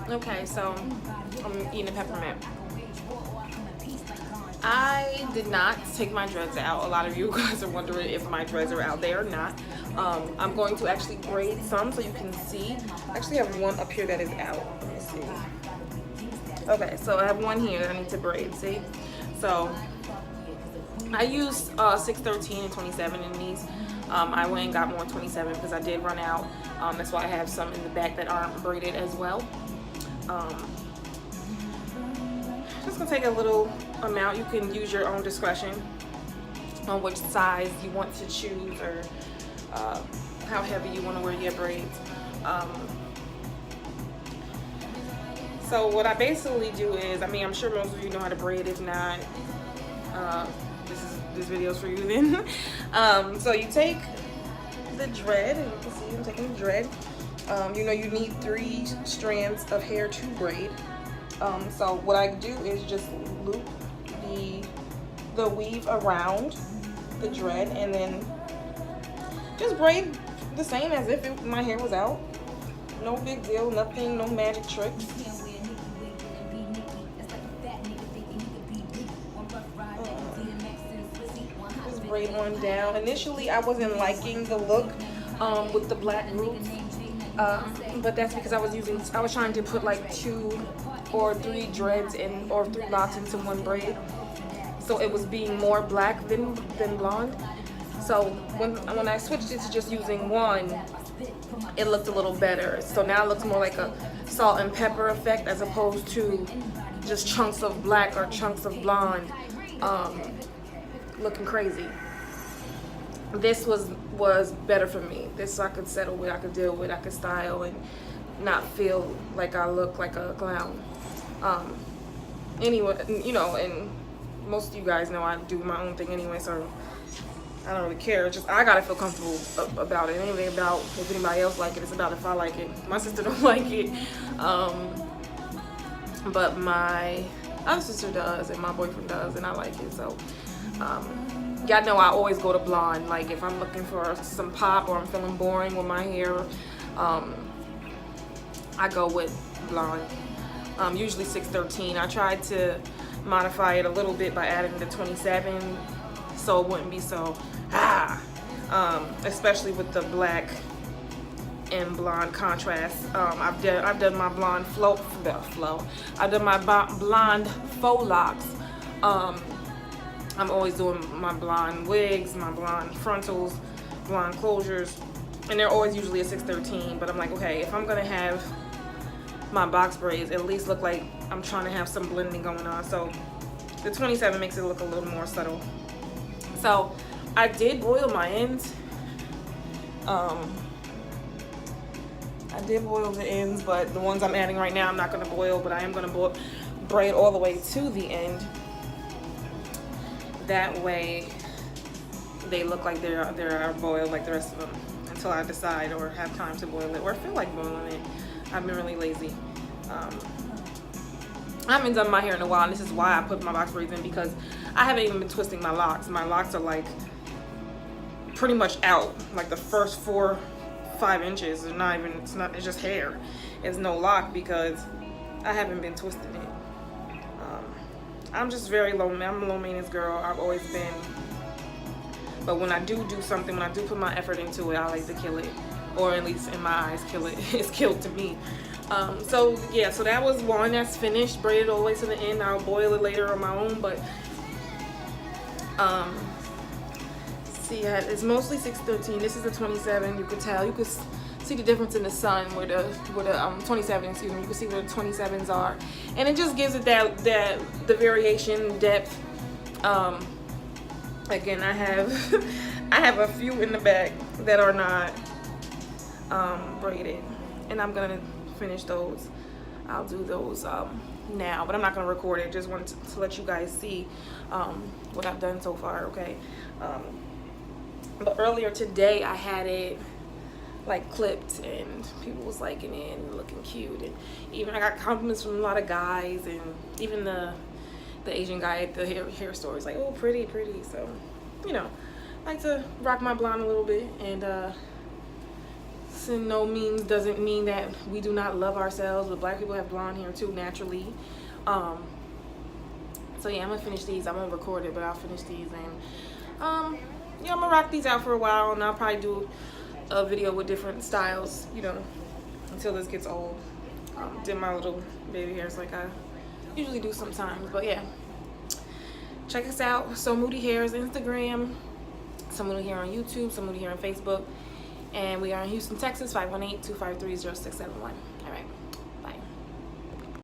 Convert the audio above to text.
Okay, so I'm eating a peppermint. I did not take my dreads out. A lot of you guys are wondering if my dreads are out. They are not. I'm going to actually braid some so you can see. I actually have one up here that is out. Let me see. Okay, so I have one here that I need to braid, see? So I used 613 and 27 in these. I went and got more 27 because I did run out. That's why I have some in the back that aren't braided as well. Just gonna take a little amount. You can use your own discretion on which size you want to choose or how heavy you want to wear your braids. So what I basically do is, I mean, I'm sure most of you know how to braid. If not, this video's for you then. So you take the dread, and you can see I'm taking the dread. You know you need 3 strands of hair to braid. So what I do is just loop the weave around the dread and then just braid the same as if my hair was out. No big deal, nothing, no magic tricks. Just braid one down. Initially I wasn't liking the look with the black roots, but that's because I was trying to put like 2 or 3 dreads in, or 3 locks into one braid, so it was being more black than blonde. So when I switched it to just using one, it looked a little better. So now it looks more like a salt and pepper effect as opposed to just chunks of black or chunks of blonde looking crazy. This was better for me. This I could settle with, I could deal with, I could style and not feel like I look like a clown. Anyway, you know, and most of you guys know I do my own thing anyway, so I don't really care. It's just I gotta feel comfortable about it. It ain't really about if anybody else like it. It's about if I like it. My sister don't like it, but my other sister does, and my boyfriend does, and I like it. So y'all know I always go to blonde. Like if I'm looking for some pop or I'm feeling boring with my hair, I go with blonde. Usually 613. I tried to modify it a little bit by adding the 27 so it wouldn't be so especially with the black and blonde contrast. I've done my blonde I've done my blonde faux locks. I'm always doing my blonde wigs, my blonde frontals, blonde closures, and they're always usually a 613. But I'm like, okay, if I'm gonna have my box braids at least look like I'm trying to have some blending going on, so the 27 makes it look a little more subtle. So I did boil my ends. I did boil the ends, but the ones I'm adding right now I'm not going to boil, but I am going to braid all the way to the end. That way they look like they're boiled like the rest of them until I decide or have time to boil it or feel like boiling it. I've been really lazy. I haven't done my hair in a while, and this is why I put my box braids in, because I haven't even been twisting my locks. My locks are like pretty much out, like the first 4-5 inches. It's just hair. It's no lock because I haven't been twisting it. I'm just very I'm a low maintenance girl. I've always been. But when I do something, when I do put my effort into it, I like to kill it. Or at least in my eyes, kill it. It's killed to me. So yeah, so that was one that's finished, braided all the way to the end. I'll boil it later on my own, but see, it's mostly 613. This is the 27. You could tell, you could see the difference in the sun where the 27, excuse me, you can see where the 27s are, and it just gives it the variation, depth. Again, I have a few in the back that are not braided, and I'm gonna finish those. I'll do those now, but I'm not gonna record it. Just wanted to let you guys see what I've done so far. Okay, but earlier today I had it like clipped, and people was liking it and looking cute, and even I got compliments from a lot of guys, and even the Asian guy at the hair store was like, oh, pretty. So, you know, I like to rock my blonde a little bit, and looks in no means doesn't mean that we do not love ourselves, but black people have blonde hair too naturally. So yeah, I'm gonna finish these. I won't record it, but I'll finish these, and yeah, I'm gonna rock these out for a while, and I'll probably do a video with different styles, you know, until this gets old. Did my little baby hairs like I usually do sometimes. But yeah, check us out. Somoody Hair is Instagram, Somoody Hair on YouTube, Somoody Hair on Facebook, and we are in Houston, Texas, 518-253-0671.